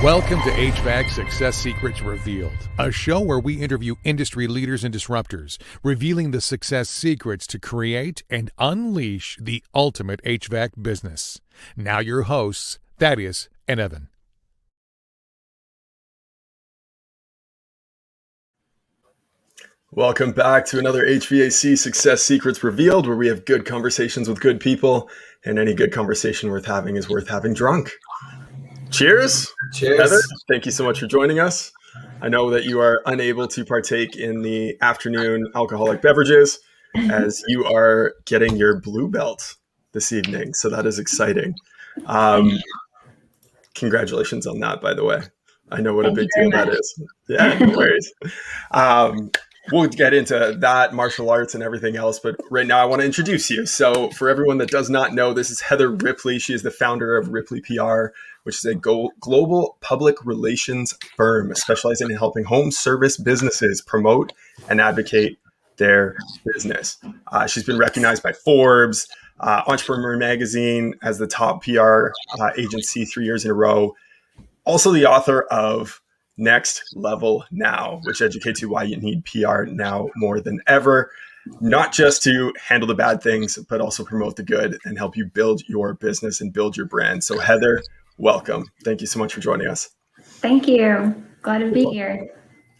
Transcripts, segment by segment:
Welcome to HVAC Success Secrets Revealed, a show where we interview industry leaders and disruptors, revealing the success secrets to create and unleash the ultimate HVAC business. Now your hosts, Thaddeus and Evan. Welcome back to another HVAC Success Secrets Revealed, where we have good conversations with good people, and any good conversation worth having is worth having drunk. Cheers. Cheers. Heather, thank you so much for joining us. I know that you are unable to partake in the afternoon alcoholic beverages as you are getting your blue belt this evening. So that is exciting. Congratulations on that, by the way. I know what a big deal that is. Yeah, no worries. We'll get into that, martial arts and everything else, but right now I want to introduce you. So for everyone that does not know, this is Heather Ripley. She is the founder of Ripley PR, which is a global public relations firm specializing in helping home service businesses promote and advocate their business. She's been recognized by Forbes, Entrepreneur Magazine as the top PR agency 3 years in a row. Also the author of Next Level Now, which educates you why you need PR now more than ever, not just to handle the bad things, but also promote the good and help you build your business and build your brand. So Heather, welcome. Thank you so much for joining us. Thank you. Glad to be here.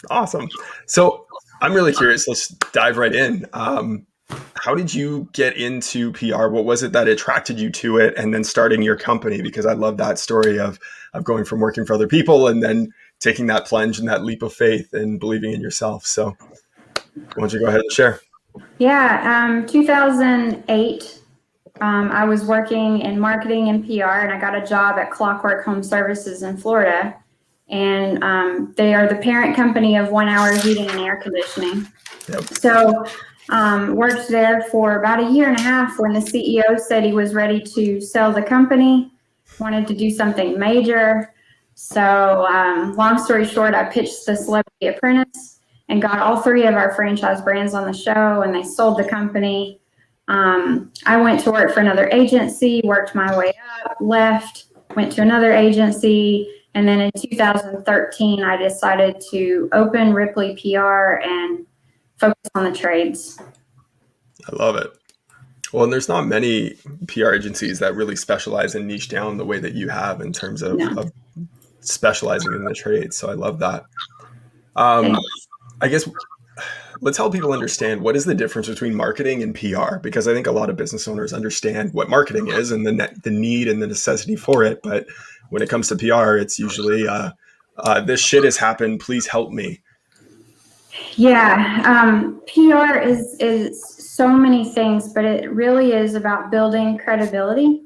Awesome. So I'm really curious. Let's dive right in. How did you get into PR? What was it that attracted you to it and then starting your company? Because I love that story of going from working for other people and then taking that plunge and that leap of faith and believing in yourself. So why don't you go ahead and share? Yeah, 2008, I was working in marketing and PR, and I got a job at Clockwork Home Services in Florida. And they are the parent company of 1 Hour Heating and Air Conditioning. Yep. So worked there for about a year and a half when the CEO said he was ready to sell the company, wanted to do something major. So long story short, I pitched the Celebrity Apprentice and got all three of our franchise brands on the show, and they sold the company. I went to work for another agency, worked my way up, left, went to another agency, and then in 2013, I decided to open Ripley PR and focus on the trades. I love it. Well, and there's not many PR agencies that really specialize and niche down the way that you have in terms of, of specializing in the trades. So I love that. I guess let's help people understand what is the difference between marketing and PR, because I think a lot of business owners understand what marketing is and the need and the necessity for it. But when it comes to PR, it's usually this shit has happened. Please help me. Yeah, PR is so many things, but it really is about building credibility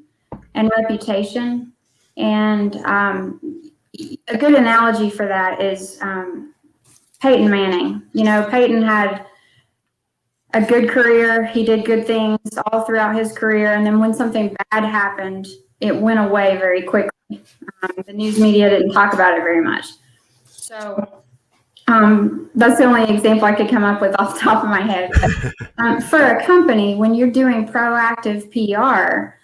and reputation. And a good analogy for that is Peyton Manning. You know, Peyton had a good career. He did good things all throughout his career. And then when something bad happened, it went away very quickly. The news media didn't talk about it very much. So that's the only example I could come up with off the top of my head. But, for a company, when you're doing proactive PR,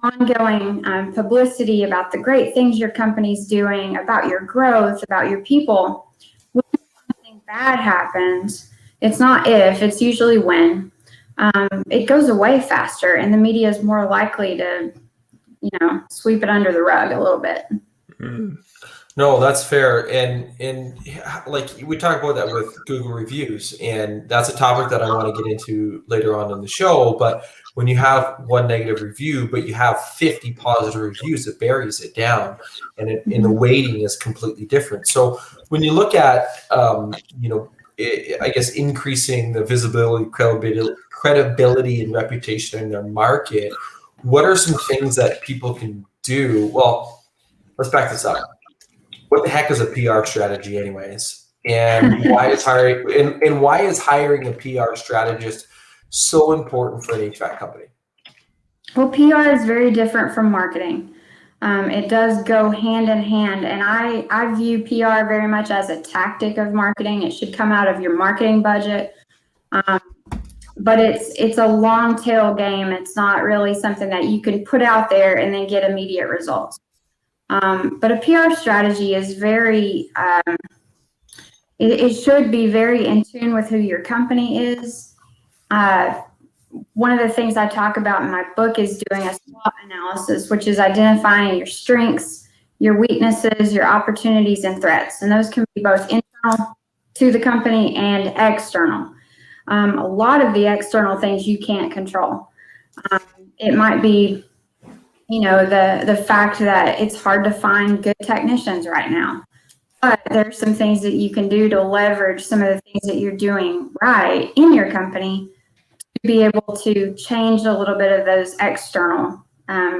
ongoing publicity about the great things your company's doing, about your growth, about your people, when something bad happens, it's not if, it's usually when. It goes away faster, and the media is more likely to, sweep it under the rug a little bit. No, that's fair. And like we talk about that with Google reviews, and that's a topic that I want to get into later on in the show. But when you have one negative review, but you have 50 positive reviews, it buries it down, and the weighting is completely different. So when you look at, I guess increasing the visibility, credibility, and reputation in their market, what are some things that people can do? Well, let's back this up. What the heck is a PR strategy anyways? And why is hiring a PR strategist so important for an HVAC company? Well, PR is very different from marketing. It does go hand in hand, and I view PR very much as a tactic of marketing. It should come out of your marketing budget, but it's a long tail game. It's not really something that you can put out there and then get immediate results. But a PR strategy is very, it should be very in tune with who your company is. One of the things I talk about in my book is doing a SWOT analysis, which is identifying your strengths, your weaknesses, your opportunities, and threats. And those can be both internal to the company and external. A lot of the external things you can't control. It might be, the fact that it's hard to find good technicians right now. But there's some things that you can do to leverage some of the things that you're doing right in your company to be able to change a little bit of those external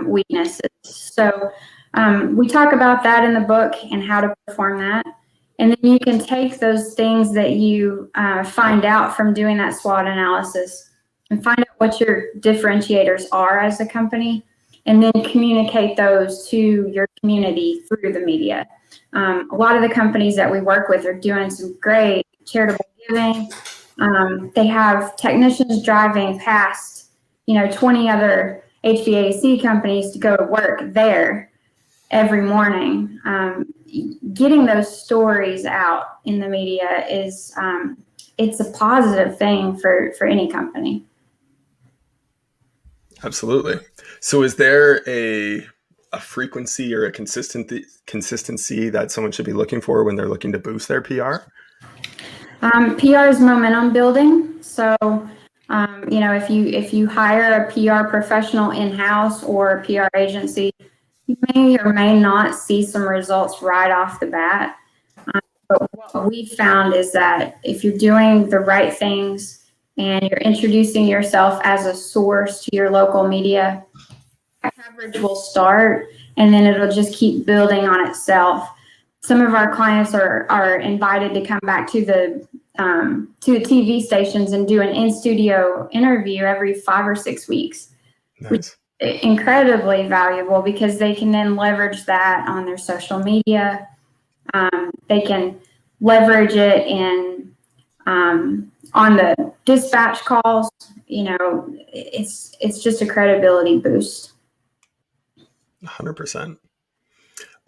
weaknesses. So we talk about that in the book and how to perform that. And then you can take those things that you find out from doing that SWOT analysis and find out what your differentiators are as a company, and then communicate those to your community through the media. A lot of the companies that we work with are doing some great charitable giving. They have technicians driving past, 20 other HVAC companies to go to work there every morning. Getting those stories out in the media is, it's a positive thing for any company. Absolutely. So is there a frequency or a consistency that someone should be looking for when they're looking to boost their PR? PR is momentum building. So, if you hire a PR professional in-house or a PR agency, you may or may not see some results right off the bat. But what we found is that if you're doing the right things and you're introducing yourself as a source to your local media, coverage will start and then it'll just keep building on itself. Some of our clients are invited to come back to the TV stations and do an in-studio interview every 5 or 6 weeks. Nice. Which is incredibly valuable because they can then leverage that on their social media. They can leverage it in on the dispatch calls. It's just a credibility boost. 100%.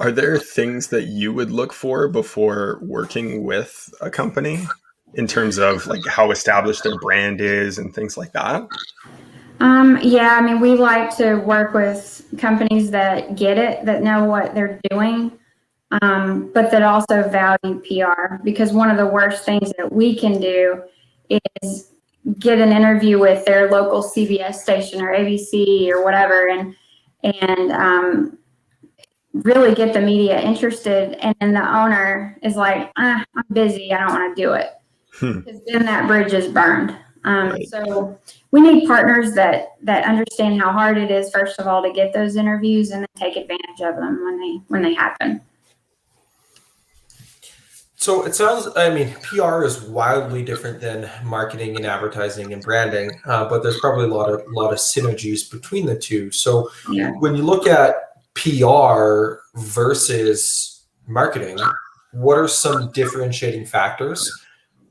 Are there things that you would look for before working with a company in terms of like how established their brand is and things like that? We like to work with companies that get it, that know what they're doing, but that also value PR, because one of the worst things that we can do is get an interview with their local CBS station or ABC or whatever and really get the media interested, and then the owner is like, I'm busy, I don't want to do it. Because then that bridge is burned. Right. So we need partners that understand how hard it is, first of all, to get those interviews and then take advantage of them when they happen. So it sounds, PR is wildly different than marketing and advertising and branding, but there's probably a lot of synergies between the two. So when you look at PR versus marketing, what are some differentiating factors?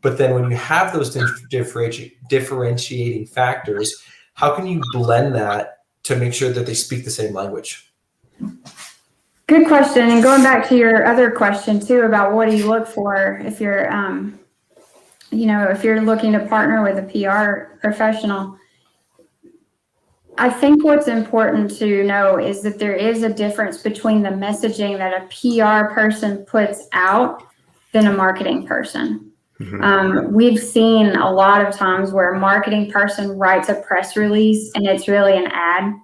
But then when you have those differentiating factors, how can you blend that to make sure that they speak the same language? Good question. And going back to your other question too about what do you look for if you're, if you're looking to partner with a PR professional, I think what's important to know is that there is a difference between the messaging that a PR person puts out than a marketing person. Mm-hmm. We've seen a lot of times where a marketing person writes a press release and it's really an ad.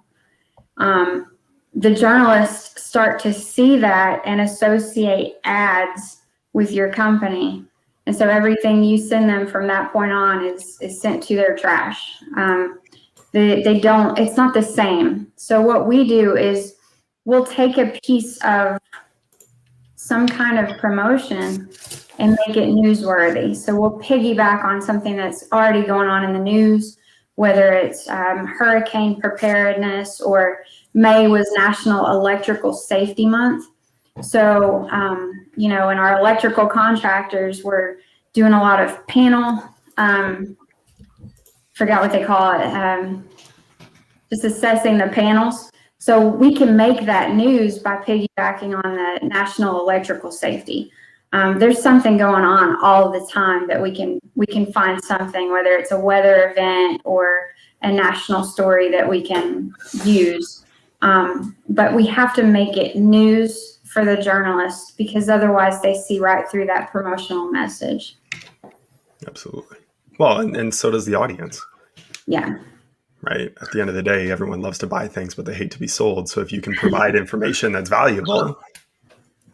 The journalists start to see that and associate ads with your company. And so everything you send them from that point on is sent to their trash. They don't, it's not the same. So what we do is we'll take a piece of some kind of promotion and make it newsworthy. So we'll piggyback on something that's already going on in the news, whether it's hurricane preparedness, or May was National Electrical Safety Month. So, in our electrical contractors, we're doing a lot of panel, forgot what they call it, just assessing the panels So we can make that news by piggybacking on the national electrical safety. There's something going on all the time that we can find something, whether it's a weather event or a national story that we can use. But we have to make it news for the journalists, because otherwise they see right through that promotional message. Absolutely. Well, and so does the audience. Yeah. Right. At the end of the day, everyone loves to buy things, but they hate to be sold. So if you can provide information that's valuable,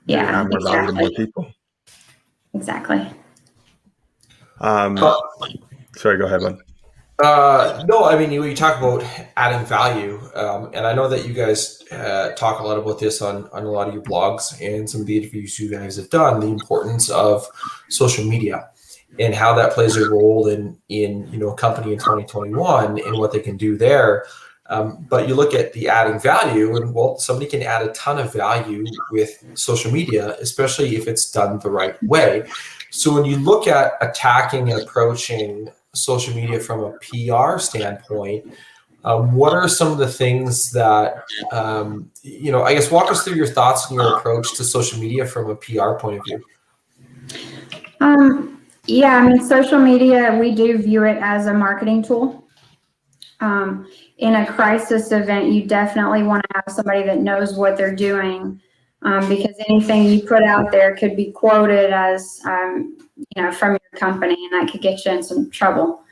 you're going to have more value to more people. Exactly. Sorry, go ahead, bud. No, I mean, you talk about adding value, and I know that you guys talk a lot about this on a lot of your blogs and some of the interviews you guys have done, the importance of social media and how that plays a role in a company in 2021 and what they can do there. But you look at the adding value, and well, somebody can add a ton of value with social media, especially if it's done the right way. So when you look at attacking and approaching social media from a PR standpoint, what are some of the things that, I guess walk us through your thoughts and your approach to social media from a PR point of view? Yeah, I mean, social media, we do view it as a marketing tool. In a crisis event, you definitely want to have somebody that knows what they're doing, because anything you put out there could be quoted as, from your company, and that could get you in some trouble.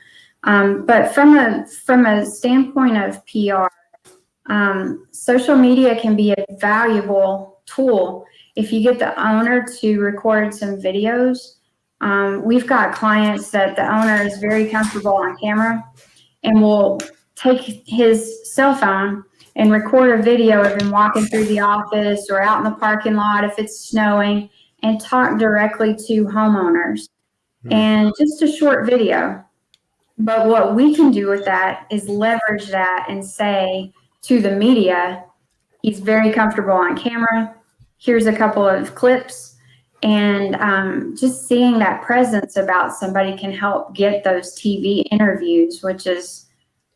But from a standpoint of PR, social media can be a valuable tool if you get the owner to record some videos. We've got clients that the owner is very comfortable on camera and will take his cell phone and record a video of him walking through the office or out in the parking lot if it's snowing, and talk directly to homeowners. And just a short video. But what we can do with that is leverage that and say to the media, he's very comfortable on camera. Here's a couple of clips. And just seeing that presence about somebody can help get those TV interviews, which is,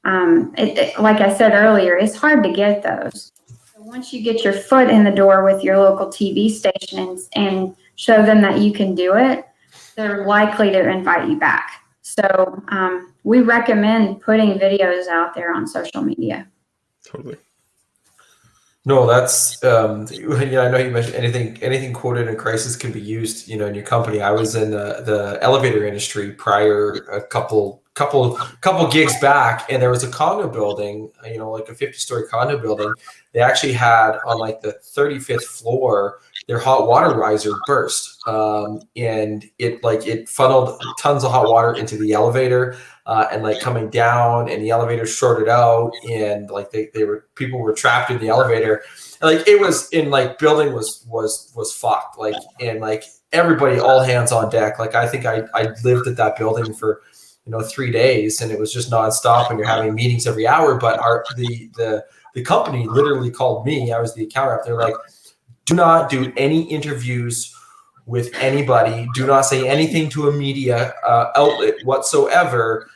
like I said earlier, it's hard to get those. So once you get your foot in the door with your local TV stations and show them that you can do it, they're likely to invite you back. So we recommend putting videos out there on social media. Totally. No, that's I know you mentioned anything quoted in a crisis can be used, in your company. I was in the elevator industry prior, a couple gigs back, and there was a condo building, like a 50-story condo building. They actually had on like the 35th floor, their hot water riser burst, and it funneled tons of hot water into the elevator, and like coming down, and the elevator shorted out, and like people were trapped in the elevator. Like it was in like building was fucked, like, and like everybody all hands on deck. Like I think I lived at that building for 3 days, and it was just nonstop, and you're having meetings every hour. But the company literally called me. I was the account rep. They're like, do not do any interviews with anybody. Do not say anything to a media outlet whatsoever.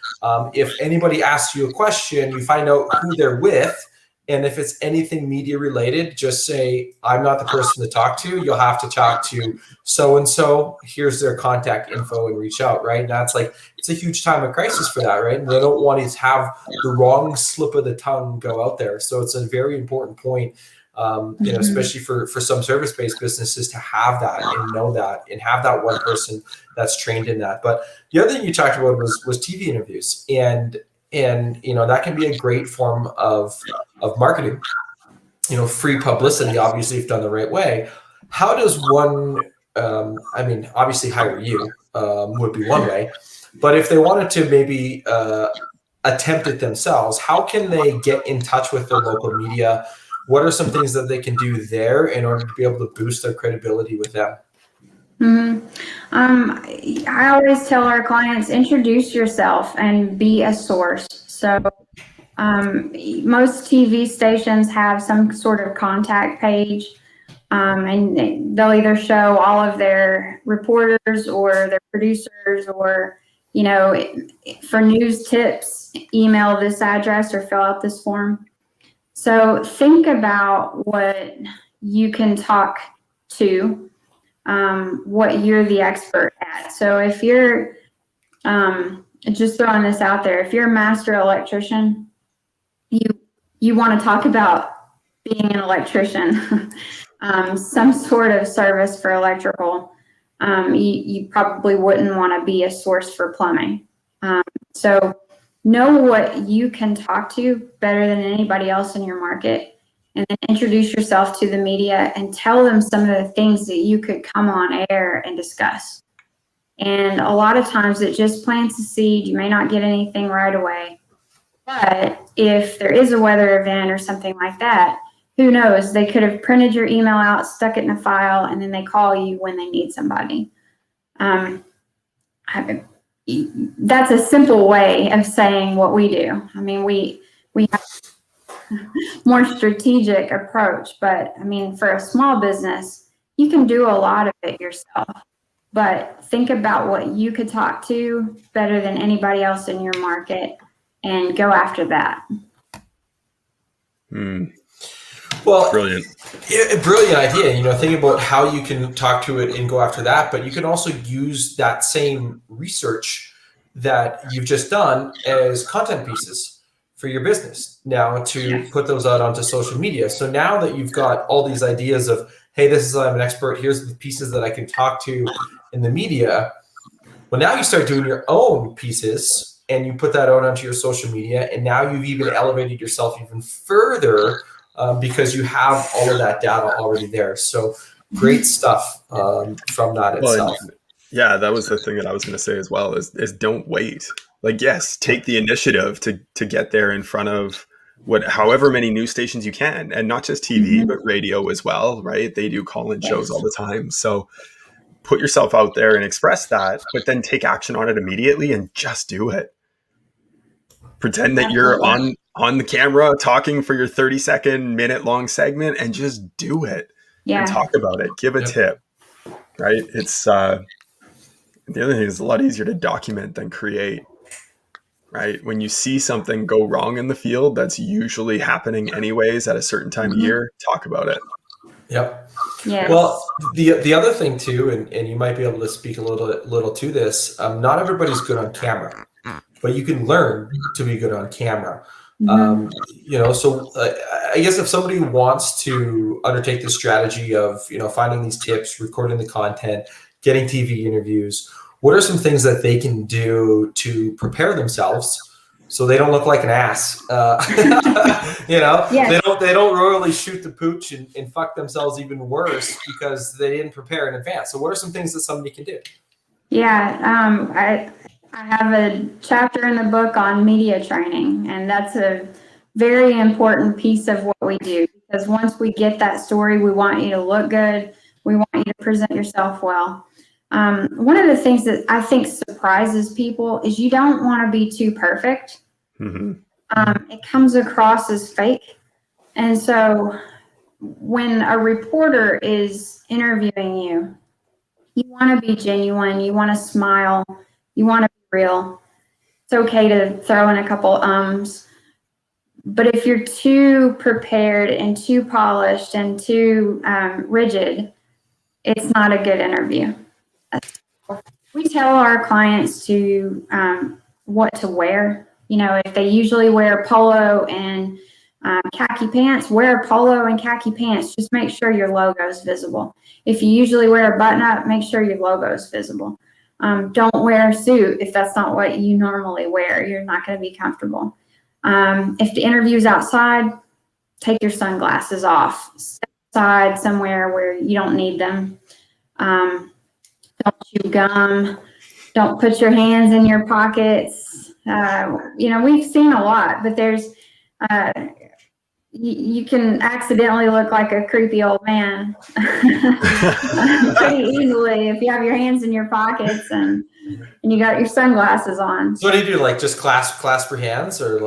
If anybody asks you a question, you find out who they're with. And if it's anything media related, just say, I'm not the person to talk to. You'll have to talk to so-and-so. Here's their contact info and reach out, right? And that's like, it's a huge time of crisis for that, right? And they don't want to have the wrong slip of the tongue go out there. So it's a very important point, especially for some service-based businesses to have that and know that and have that one person that's trained in that. But the other thing you talked about was TV interviews. And that can be a great form of marketing, free publicity, obviously, if done the right way. How does one, obviously hire you would be one way, but if they wanted to maybe attempt it themselves, how can they get in touch with their local media? What are some things that they can do there in order to be able to boost their credibility with them? I always tell our clients, introduce yourself and be a source. So most TV stations have some sort of contact page, and they'll either show all of their reporters or their producers, or, for news tips, email this address or fill out this form. So think about what you can talk to, what you're the expert at. So if you're, just throwing this out there, if you're a master electrician, you want to talk about being an electrician, some sort of service for electrical. You probably wouldn't want to be a source for plumbing. So know what you can talk to better than anybody else in your market, and then introduce yourself to the media and tell them some of the things that you could come on air and discuss. And a lot of times it just plants a seed. You may not get anything right away, but if there is a weather event or something like that, who knows? They could have printed your email out, stuck it in a file, and then they call you when they need somebody. That's a simple way of saying what we do. I mean, we have a more strategic approach, but I mean, for a small business, you can do a lot of it yourself. But think about what you could talk to better than anybody else in your market and go after that. Well, Brilliant. Brilliant idea. Think about how you can talk to it and go after that, but you can also use that same research that you've just done as content pieces for your business now to put those out onto social media. So now that you've got all these ideas of, hey, I'm an expert, here's the pieces that I can talk to in the media. Well, now you start doing your own pieces and you put that out onto your social media, and now you've even elevated yourself even further because you have all of that data already there. So great stuff from that itself. Yeah, that was the thing that I was going to say as well is don't wait. Like, yes, take the initiative to get there in front of however many news stations you can, and not just TV, but radio as well, right? They do call-in shows all the time. So put yourself out there and express that, but then take action on it immediately and just do it. Pretend that you're on the camera talking for your 30-second, minute-long segment, and just do it. And talk about it. Give a tip, right? It's the other thing is a lot easier to document than create, right? When you see something go wrong in the field, that's usually happening anyways at a certain time of year, talk about it. Yep. Yes. Well, the other thing too, and you might be able to speak a little to this, not everybody's good on camera, but you can learn to be good on camera. So I guess if somebody wants to undertake the strategy of, finding these tips, recording the content, getting TV interviews, what are some things that they can do to prepare themselves so they don't look like an ass? Yes. They don't royally shoot the pooch and fuck themselves even worse because they didn't prepare in advance. So what are some things that somebody can do? Yeah, I have a chapter in the book on media training, and that's a very important piece of what we do, because once we get that story, we want you to look good. We want you to present yourself well. One of the things that I think surprises people is you don't want to be too perfect. It comes across as fake. And so when a reporter is interviewing you, you want to be genuine, you want to smile, you want to be real. It's okay to throw in a couple ums. But if you're too prepared and too polished and too rigid, it's not a good interview. We tell our clients to what to wear. If they usually wear polo and khaki pants, wear polo and khaki pants. Just make sure your logo is visible. If you usually wear a button-up, make sure your logo is visible. Don't wear a suit if that's not what you normally wear. You're not going to be comfortable. If the interview's outside, take your sunglasses off. Step aside somewhere where you don't need them. Don't chew gum. Don't put your hands in your pockets. We've seen a lot, but there's you can accidentally look like a creepy old man pretty easily if you have your hands in your pockets and you got your sunglasses on. So what do you do? Like just clasp your hands, or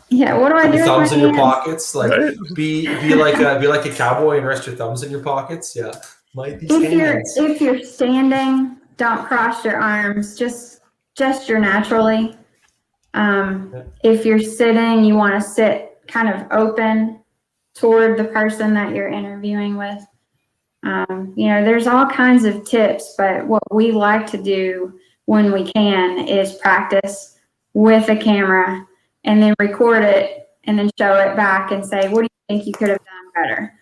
Yeah, what do I do? Your thumbs in your hands? Pockets, like be like a cowboy and rest your thumbs in your pockets. Yeah, might be. If you're standing, don't cross your arms. Just gesture naturally. If you're sitting, you want to sit kind of open toward the person that you're interviewing with. There's all kinds of tips, but what we like to do when we can is practice with a camera and then record it and then show it back and say, what do you think you could have done better?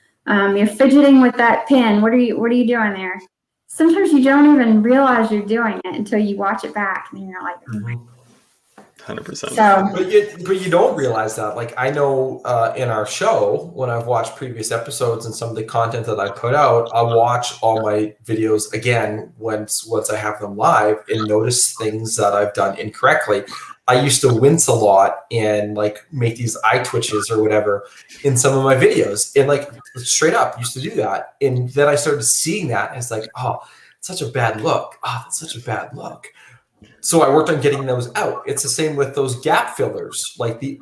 You're fidgeting with that pen. What are you doing there? Sometimes you don't even realize you're doing it until you watch it back and you're like, oh my 100%. So, but you don't realize that. Like, I know in our show, when I've watched previous episodes and some of the content that I put out, I'll watch all my videos again once I have them live and notice things that I've done incorrectly. I used to wince a lot and like make these eye twitches or whatever in some of my videos, and like straight up used to do that. And then I started seeing that and it's like, oh, it's such a bad look. Oh, that's such a bad look. So I worked on getting those out. It's the same with those gap fillers, like the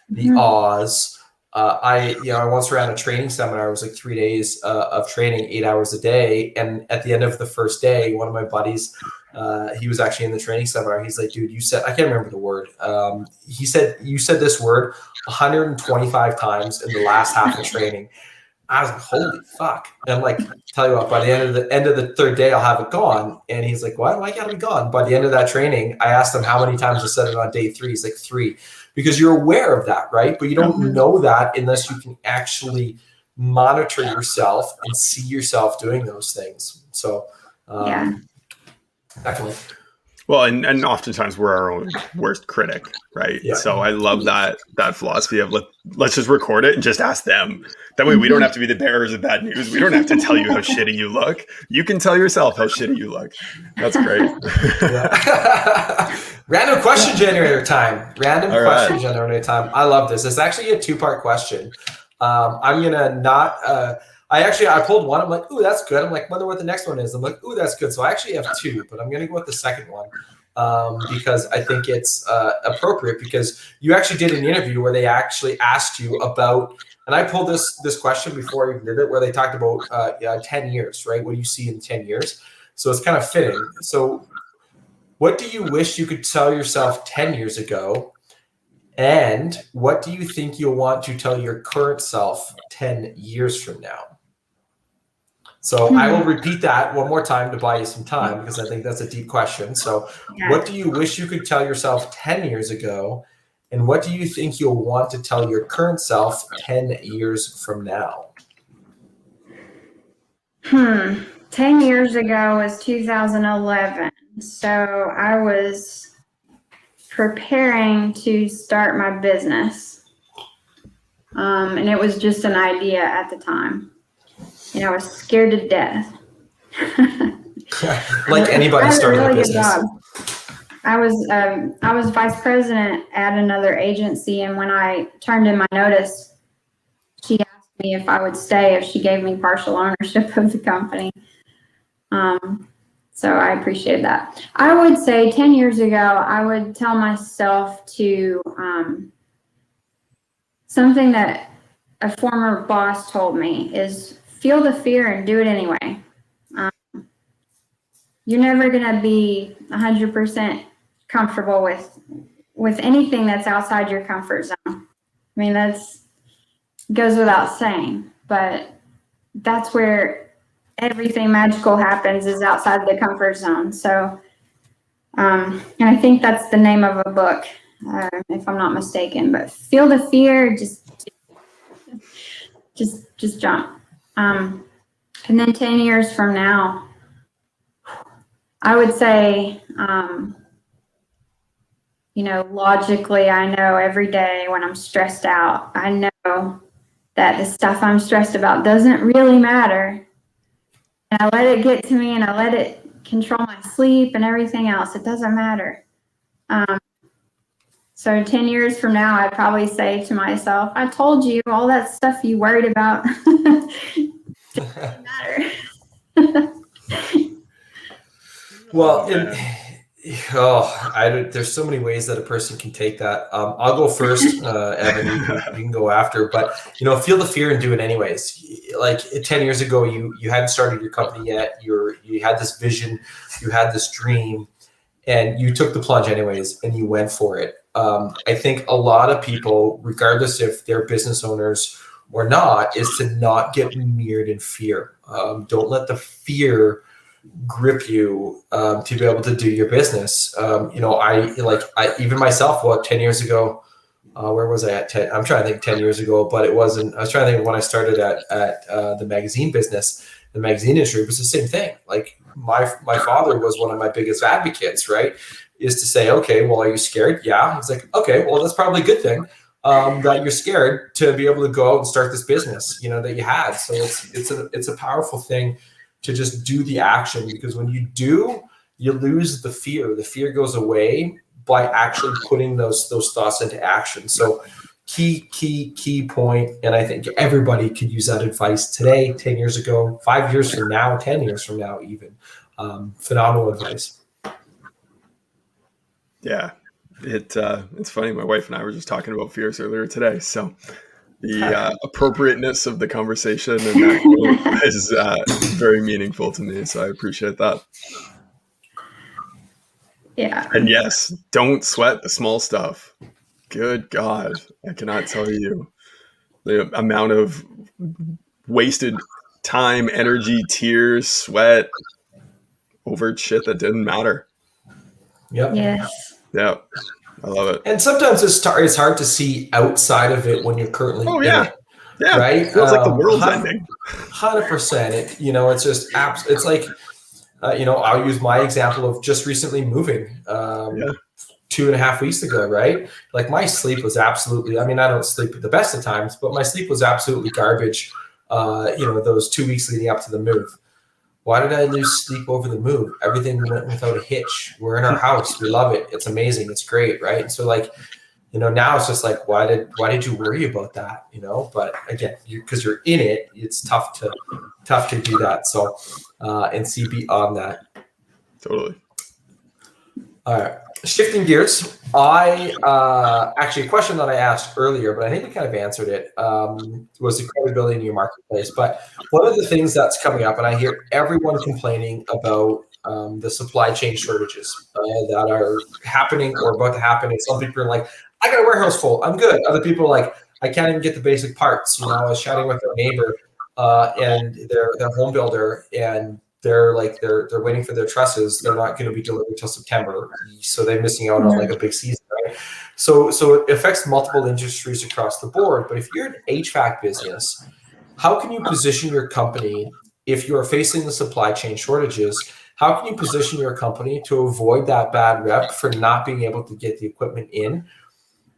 the ahs. I once ran a training seminar. It was like 3 days of training, 8 hours a day. And at the end of the first day, one of my buddies, he was actually in the training seminar. He's like, dude, you said, I can't remember the word. He said, you said this word 125 times in the last half of training. I was like, holy fuck. And I'm like, tell you what, by the end of the third day, I'll have it gone. And he's like, why do I gotta be gone? By the end of that training, I asked him how many times I said it on day 3. He's like, 3. Because you're aware of that, right? But you don't know that unless you can actually monitor yourself and see yourself doing those things. So definitely. Well, and oftentimes we're our own worst critic, right? Yeah. So I love that philosophy of let's just record it and just ask them. That way we don't have to be the bearers of bad news. We don't have to tell you how shitty you look. You can tell yourself how shitty you look. That's great. Random question generator time. Question generator time. I love this. It's actually a 2-part question. I'm going to not... I pulled one. I'm like, ooh, that's good. I'm like, wonder what the next one is. I'm like, ooh, that's good. So I actually have 2, but I'm going to go with the second one because I think it's appropriate, because you actually did an interview where they actually asked you about, and I pulled this question before I even did it, where they talked about 10 years, right? What do you see in 10 years? So it's kind of fitting. So what do you wish you could tell yourself 10 years ago? And what do you think you'll want to tell your current self 10 years from now? So I will repeat that one more time to buy you some time, because I think that's a deep question. So what do you wish you could tell yourself 10 years ago? And what do you think you'll want to tell your current self 10 years from now? 10 years ago was 2011. So I was preparing to start my business. And it was just an idea at the time. And I was scared to death. Like anybody starting a business. I was vice president at another agency, and when I turned in my notice, she asked me if I would stay if she gave me partial ownership of the company. So I appreciated that. I would say 10 years ago, I would tell myself to something that a former boss told me is feel the fear and do it anyway. You're never going to be 100% comfortable with anything that's outside your comfort zone. I mean, that's goes without saying, but that's where everything magical happens, is outside the comfort zone. So, and I think that's the name of a book, if I'm not mistaken, but feel the fear, just jump. And then 10 years from now, I would say, logically, I know every day when I'm stressed out, I know that the stuff I'm stressed about doesn't really matter. And I let it get to me and I let it control my sleep and everything else. It doesn't matter. So 10 years from now, I'd probably say to myself, I told you all that stuff you worried about doesn't matter. Well, there's so many ways that a person can take that. I'll go first, Evan. You can go after. But feel the fear and do it anyways. Like 10 years ago, you hadn't started your company yet. You had this vision, you had this dream, and you took the plunge anyways, and you went for it. I think a lot of people, regardless if they're business owners or not, is to not get mirrored in fear. Don't let the fear grip you to be able to do your business. I even myself, 10 years ago, where was I at? I'm trying to think 10 years ago, but it wasn't. I was trying to think when I started at the magazine business, the magazine industry. It was the same thing. Like my father was one of my biggest advocates, right? Is to say, okay, well, are you scared? Yeah. He's like, okay, well, that's probably a good thing that you're scared to be able to go out and start this business, that you had. So it's a powerful thing to just do the action, because when you do, you lose the fear. The fear goes away by actually putting those thoughts into action. So key point. And I think everybody could use that advice today, 10 years ago, 5 years from now, 10 years from now, even. Phenomenal advice. Yeah, it's funny. My wife and I were just talking about fears earlier today. So the appropriateness of the conversation and that is very meaningful to me. So I appreciate that. Yeah. And yes, don't sweat the small stuff. Good God, I cannot tell you the amount of wasted time, energy, tears, sweat over shit that didn't matter. Yep. Yes. Yeah, I love it. And sometimes it's hard to see outside of it when you're currently in it. Yeah, right. It feels like the world's ending. 100%. It's just it's like, I'll use my example of just recently moving 2.5 weeks ago, right? Like my sleep was absolutely, I don't sleep at the best of times, but my sleep was absolutely garbage, those 2 weeks leading up to the move. Why did I lose sleep over the move? Everything went without a hitch. We're in our house. We love it. It's amazing. It's great, right? And so now it's just like, why did you worry about that? But again, because you're in it, it's tough to do that. So, and see beyond that. Totally. All right. Shifting gears, actually a question that I asked earlier, but I think we kind of answered it, was the credibility in your marketplace. But one of the things that's coming up, and I hear everyone complaining about the supply chain shortages that are happening or about to happen. And some people are like, I got a warehouse full, I'm good. Other people are like, I can't even get the basic parts. I was chatting with a neighbor and their home builder, and they're waiting for their trusses. They're not going to be delivered until September, so they're missing out on like a big season, right? So it affects multiple industries across the board. But if you're an HVAC business, how can you position your company if you are facing the supply chain shortages? How can you position your company to avoid that bad rep for not being able to get the equipment in?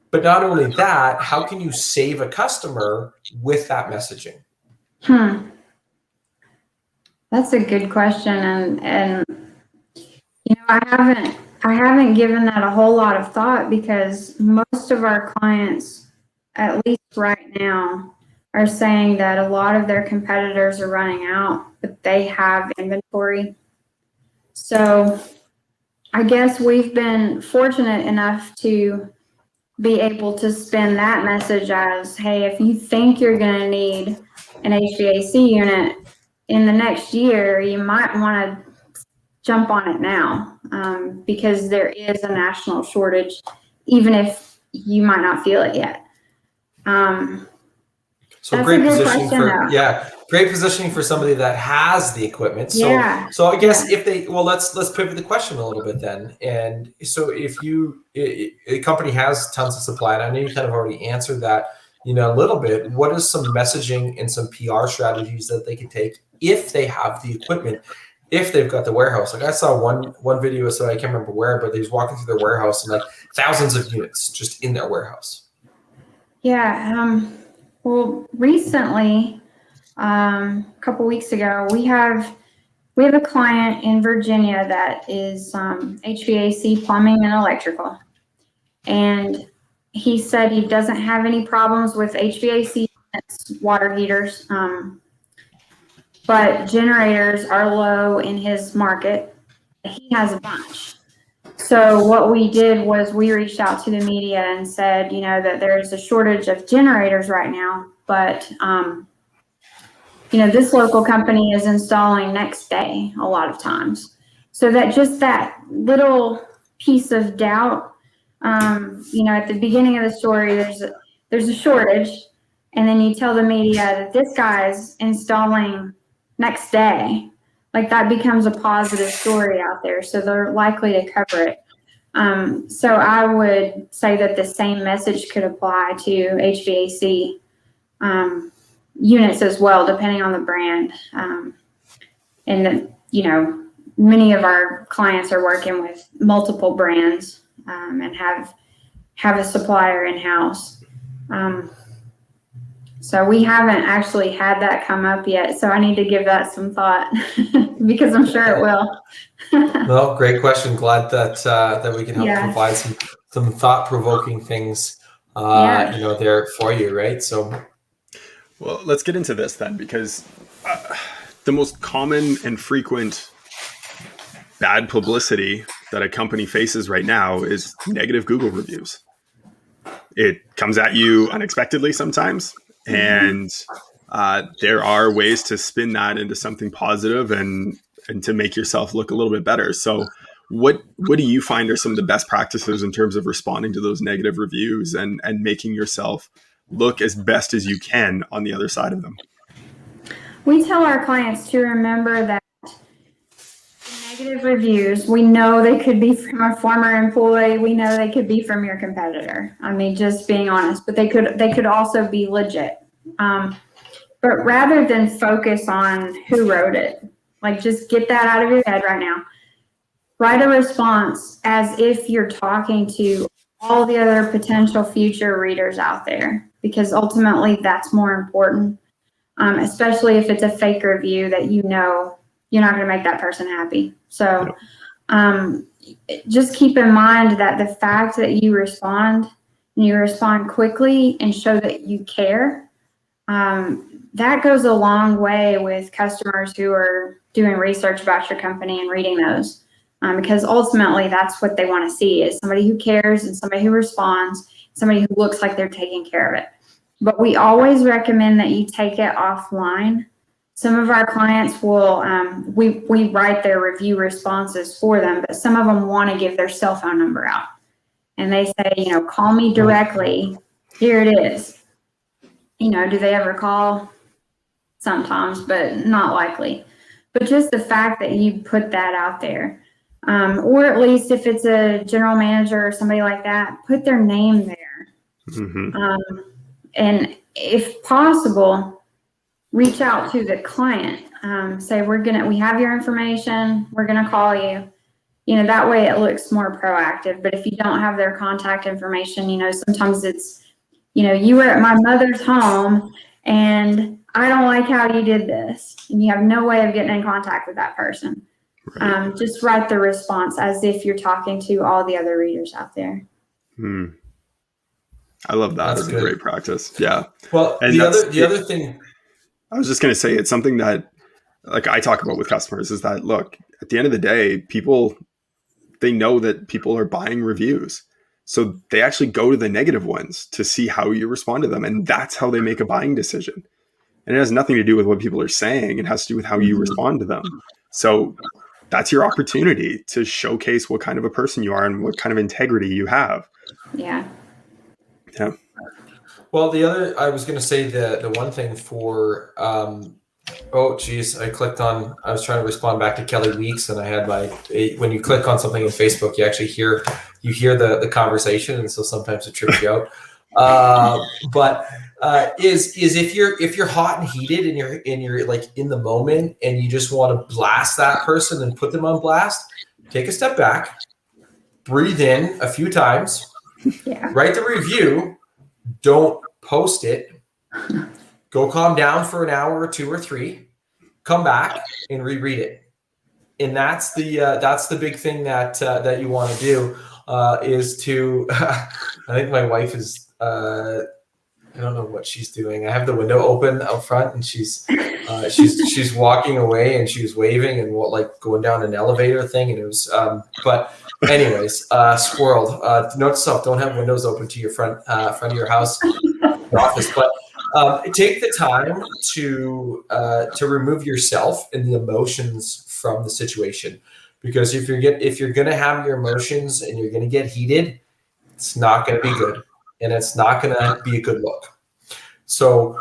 But not only that, how can you save a customer with that messaging? That's a good question, and I haven't given that a whole lot of thought, because most of our clients, at least right now, are saying that a lot of their competitors are running out, but they have inventory. So I guess we've been fortunate enough to be able to spin that message as, hey, if you think you're going to need an HVAC unit in the next year, you might want to jump on it now, because there is a national shortage, even if you might not feel it yet. So great positioning great positioning for somebody that has the equipment. So I guess let's pivot the question a little bit then. And so if a company has tons of supply, and I know you kind of already answered that, a little bit, what is some messaging and some PR strategies that they can take if they have the equipment, if they've got the warehouse? Like I saw one video, so I can't remember where, but he was walking through their warehouse and like thousands of units just in their warehouse. Yeah. Well, recently, a couple weeks ago, we have a client in Virginia that is HVAC, plumbing, and electrical, and he said he doesn't have any problems with HVAC units, water heaters, but generators are low in his market. He has a bunch. So what we did was we reached out to the media and said, that there's a shortage of generators right now, but, this local company is installing next day a lot of times. So that just that little piece of doubt At the beginning of the story, there's a shortage, and then you tell the media that this guy's installing next day. Like, that becomes a positive story out there, so they're likely to cover it. So I would say that the same message could apply to HVAC units as well, depending on the brand. And that, many of our clients are working with multiple brands and have a supplier in-house. So we haven't actually had that come up yet. So I need to give that some thought because I'm sure it will. Well, great question. Glad that we can help provide some thought-provoking things, there for you, right? So, well, let's get into this then, because the most common and frequent bad publicity that a company faces right now is negative Google reviews. It comes at you unexpectedly sometimes, and there are ways to spin that into something positive and to make yourself look a little bit better. So what do you find are some of the best practices in terms of responding to those negative reviews and making yourself look as best as you can on the other side of them? We tell our clients to remember that negative reviews, we know they could be from a former employee. We know they could be from your competitor. I mean, just being honest, but they could also be legit. But rather than focus on who wrote it, like, just get that out of your head right now. Write a response as if you're talking to all the other potential future readers out there, because ultimately that's more important, especially if it's a fake review that you're not going to make that person happy. So just keep in mind that the fact that you respond quickly and show that you care, that goes a long way with customers who are doing research about your company and reading those, because ultimately that's what they want to see, is somebody who cares and somebody who responds, somebody who looks like they're taking care of it. But we always recommend that you take it offline. Some of our clients will, we write their review responses for them, but some of them want to give their cell phone number out. And they say, call me directly. Here it is. Do they ever call? Sometimes, but not likely. But just the fact that you put that out there, or at least if it's a general manager or somebody like that, put their name there. Mm-hmm. And if possible, reach out to the client. Say, we have your information. We're going to call you. That way it looks more proactive. But if you don't have their contact information, sometimes it's, you were at my mother's home and I don't like how you did this. And you have no way of getting in contact with that person. Right. Just write the response as if you're talking to all the other readers out there. I love that. That's a great practice. Yeah. Well, and the other thing, I was just going to say, it's something that, like, I talk about with customers, is that, look, at the end of the day, they know that people are buying reviews. So they actually go to the negative ones to see how you respond to them. And that's how they make a buying decision. And it has nothing to do with what people are saying. It has to do with how you respond to them. So that's your opportunity to showcase what kind of a person you are and what kind of integrity you have. Yeah. Yeah. Well, I was going to say the one thing for, I was trying to respond back to Kelly Weeks, and I had when you click on something in Facebook, you actually hear the conversation. And so sometimes it trips you out. Is if you're hot and heated and you're like in the moment and you just want to blast that person and put them on blast, take a step back, breathe in a few times, write the review, don't post it, go calm down for an hour or 2 or 3, come back and reread it. And that's the big thing that you want to do, is to, I think my wife is, I don't know what she's doing. I have the window open out front, and she's walking away, and she was waving and going down an elevator thing, and it was. But anyways, squirrel. Note to self: don't have windows open to your front of your house, office. But take the time to remove yourself and the emotions from the situation, because if you're gonna have your emotions and you're gonna get heated, It's not going to be good, and it's not going to be a good look. So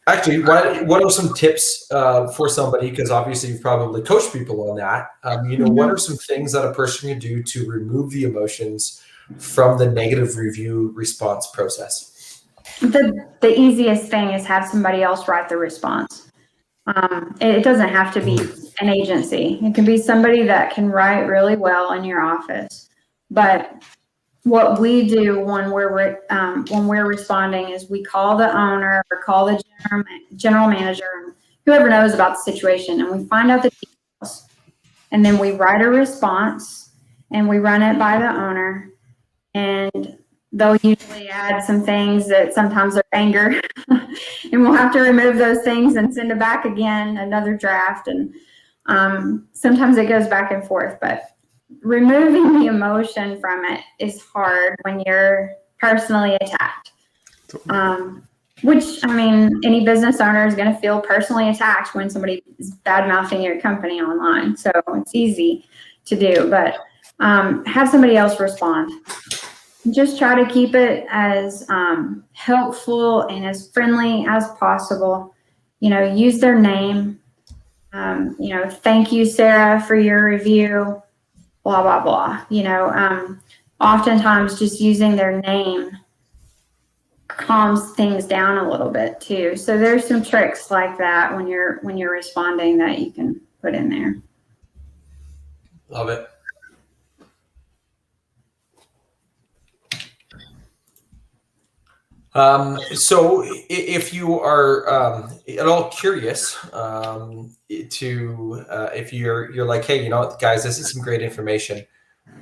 actually, what are some tips for somebody, because obviously you've probably coached people on that, what are some things that a person can do to remove the emotions from the negative review response process? The easiest thing is have somebody else write the response. It doesn't have to be an agency. It can be somebody that can write really well in your office. But what we do when we're responding is we call the owner or call the general manager, whoever knows about the situation, and we find out the details. And then we write a response and we run it by the owner. And they'll usually add some things that sometimes are anger, and we'll have to remove those things and send it back again, another draft. And sometimes it goes back and forth, but removing the emotion from it is hard when you're personally attacked. Which, I mean, any business owner is going to feel personally attacked when somebody is bad-mouthing your company online. So it's easy to do, but have somebody else respond. Just try to keep it as helpful and as friendly as possible. Use their name. Thank you, Sarah, for your review. Blah, blah, blah. Oftentimes just using their name calms things down a little bit too. So there's some tricks like that when you're responding that you can put in there. Love it. So if you are at all curious if you're like, hey, guys, this is some great information.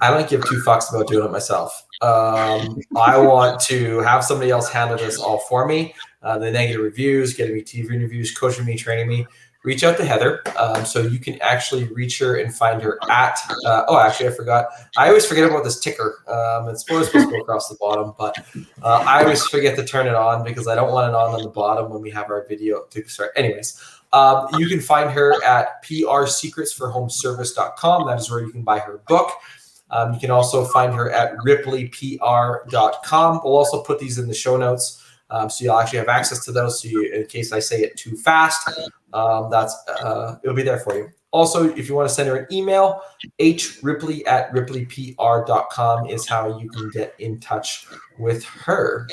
I don't give two fucks about doing it myself. I want to have somebody else handle this all for me. The negative reviews, getting me TV interviews, coaching me, training me. Reach out to Heather. So you can actually reach her and find her at, actually I forgot. I always forget about this ticker. It's supposed to go across the bottom, but I always forget to turn it on because I don't want it on the bottom when we have our video to start. Anyways, you can find her at prsecretsforhomeservice.com. That is where you can buy her book. You can also find her at ripleypr.com. We'll also put these in the show notes. So you'll actually have access to those. So in case I say it too fast, it'll be there for you. Also, if you want to send her an email, hripley@ripleypr.com is how you can get in touch with her.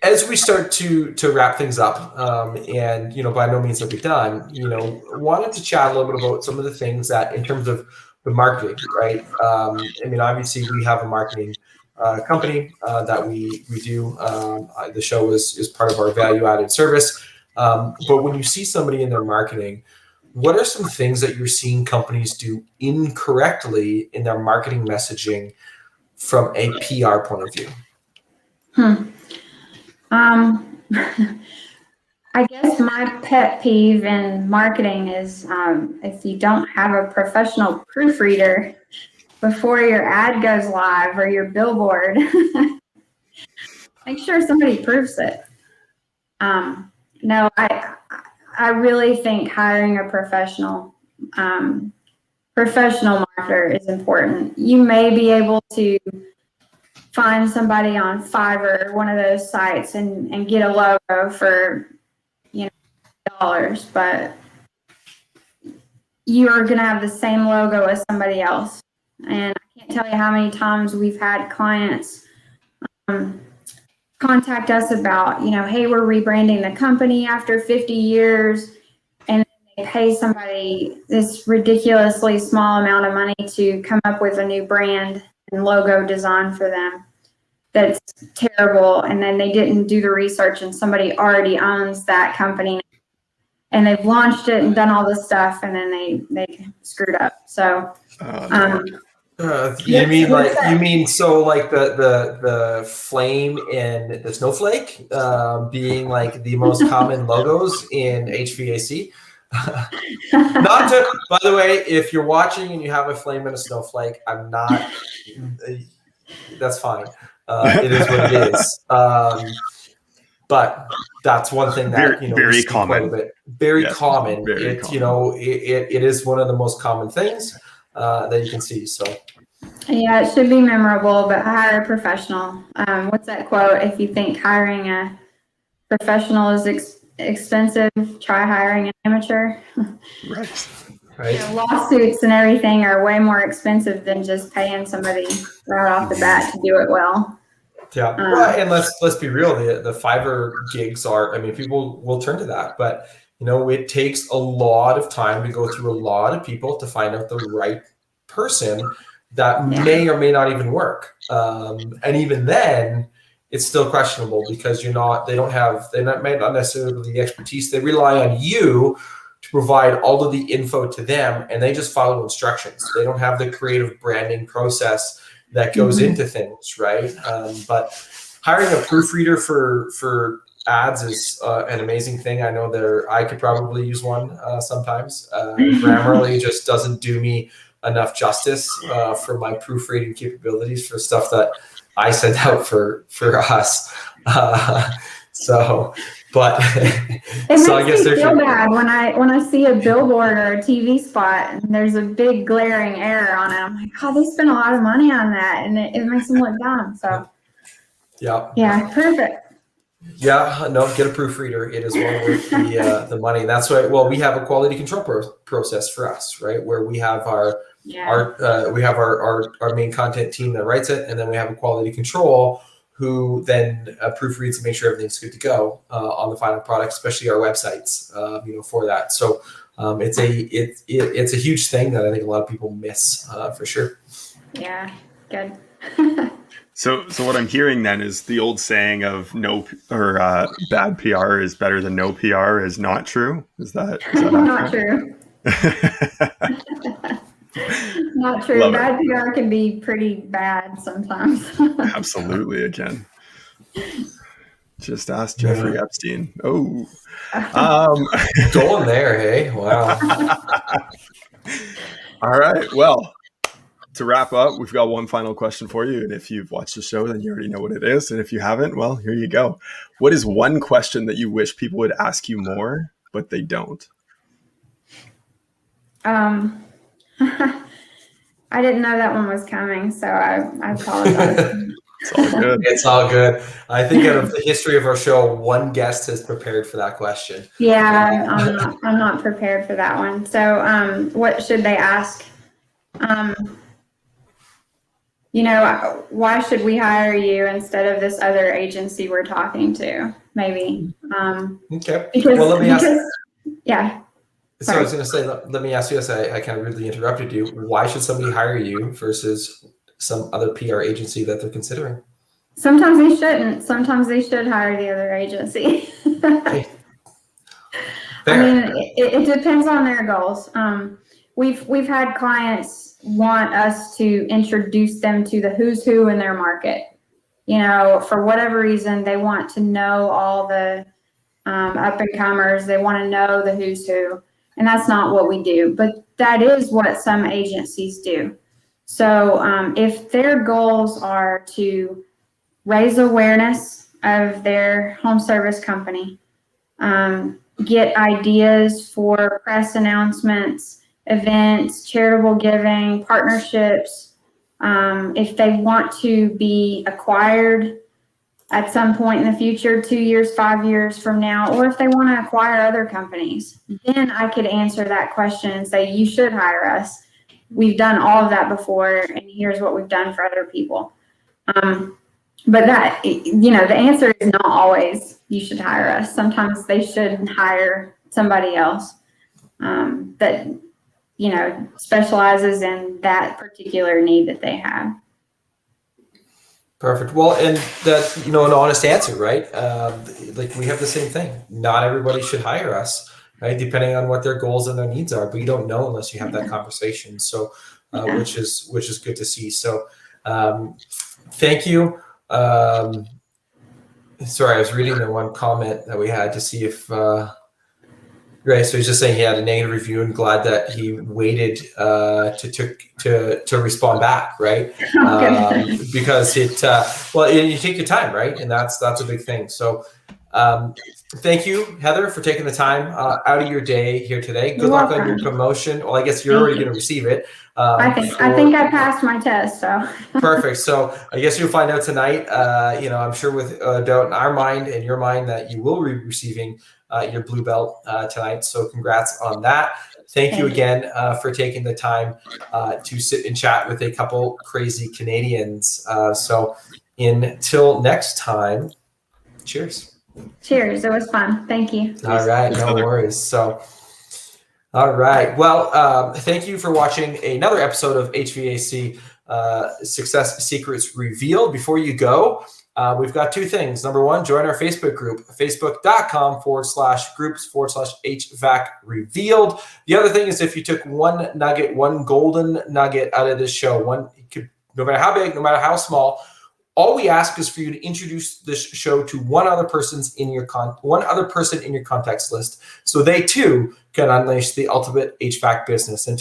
As we start to wrap things up, and by no means are we done, wanted to chat a little bit about some of the things that, in terms of the marketing, right? Obviously we have a marketing company that we do. The show is part of our value-added service. But when you see somebody in their marketing, what are some things that you're seeing companies do incorrectly in their marketing messaging from a PR point of view? I guess my pet peeve in marketing is if you don't have a professional proofreader before your ad goes live or your billboard, make sure somebody proofs it. No, I really think hiring a professional marketer is important. You may be able to find somebody on Fiverr, one of those sites, and get a logo for $dollars, but you're going to have the same logo as somebody else. And I can't tell you how many times we've had clients contact us about, hey, we're rebranding the company after 50 years, and they pay somebody this ridiculously small amount of money to come up with a new brand and logo design for them. That's terrible. And then they didn't do the research, and somebody already owns that company, and they've launched it and done all this stuff, and then they screwed up. So, you mean the flame and the snowflake being like the most common logos in HVAC? Not to, by the way, if you're watching and you have a flame and a snowflake, that's fine. It is what it is. But that's one thing that very common. Very common. It is one of the most common things. that you can see. So. Yeah, it should be memorable, but hire a professional. What's that quote? If you think hiring a professional is expensive, try hiring an amateur. Right. Right. Lawsuits and everything are way more expensive than just paying somebody right off the bat to do it well. Yeah, well, and let's be real. The Fiverr gigs are. I mean, people will turn to that, but it takes a lot of time to go through a lot of people to find out the right person that may or may not even work. And even then, it's still questionable because they may not necessarily have the expertise. They rely on you to provide all of the info to them, and they just follow instructions. They don't have the creative branding process that goes into things, right? But hiring a proofreader for ads is an amazing thing. I know I could probably use one sometimes. Grammarly just doesn't do me enough justice for my proofreading capabilities for stuff that I send out for us. But it so I makes guess me feel bad when I see a billboard or a TV spot and there's a big glaring error on it. I'm like, oh, they spent a lot of money on that, and it makes them look dumb. So yeah, perfect. Yeah, no, get a proofreader. It is well worth the money. And that's why. Well, we have a quality control process for us, right? Where we have our main content team that writes it, and then we have a quality control who then proofreads to make sure everything's good to go on the final product, especially our websites. For that. So it's a huge thing that I think a lot of people miss for sure. Yeah, good. So what I'm hearing then is the old saying of bad PR is better than no PR is not true. Is that not true? Not true. Love bad PR can be pretty bad sometimes. Absolutely, again. Just ask Jeffrey Epstein. Oh, going there, hey? Wow. All right. Well, to wrap up, we've got one final question for you. And if you've watched the show, then you already know what it is. And if you haven't, well, here you go. What is one question that you wish people would ask you more, but they don't? I didn't know that one was coming, so I apologize. It's all good. It's all good. I think out of the history of our show, one guest has prepared for that question. Yeah, I'm not prepared for that one. So what should they ask? Why should we hire you instead of this other agency we're talking to? Maybe. Okay. Well, let me ask. Yeah. So I was going to say, let me ask you, as I kind of rudely interrupted you, why should somebody hire you versus some other PR agency that they're considering? Sometimes they shouldn't. Sometimes they should hire the other agency. Okay. I mean, it depends on their goals. We've had clients want us to introduce them to the who's who in their market. For whatever reason, they want to know all the up and comers. They want to know the who's who. And that's not what we do, but that is what some agencies do. So if their goals are to raise awareness of their home service company, get ideas for press announcements, events, charitable giving, partnerships, if they want to be acquired at some point in the future, 2 years, 5 years from now, or if they want to acquire other companies, then I could answer that question and say, you should hire us. We've done all of that before, and here's what we've done for other people. But that, the answer is not always you should hire us. Sometimes they should hire somebody else that, specializes in that particular need that they have. Perfect. Well, and that's, an honest answer, right? We have the same thing. Not everybody should hire us, right? Depending on what their goals and their needs are, but you don't know unless you have that conversation. So, which is good to see. So, thank you. Sorry, I was reading the one comment that we had to see if, right. So he's just saying he had a negative review and glad that he waited to respond back, right? Because you take your time, right? And that's a big thing. So Thank you, Heather, for taking the time out of your day here today. Good You're luck on welcome. your promotion. Well, I guess you're already going to receive it. I think I passed my test, so. Perfect. So I guess you'll find out tonight. I'm sure with doubt in our mind and your mind that you will be receiving your blue belt tonight. So congrats on that. Thank you again for taking the time to sit and chat with a couple crazy Canadians. So until next time, cheers. Cheers. It was fun. Thank you. All right. No worries. So, all right. Well, thank you for watching another episode of HVAC Success Secrets Revealed. Before you go, we've got two things. Number one, join our Facebook group, facebook.com/groups/HVAC Revealed. The other thing is if you took one golden nugget out of this show, no matter how big, no matter how small, all we ask is for you to introduce this show to one other person in your contacts list, so they too can unleash the ultimate HVAC business. And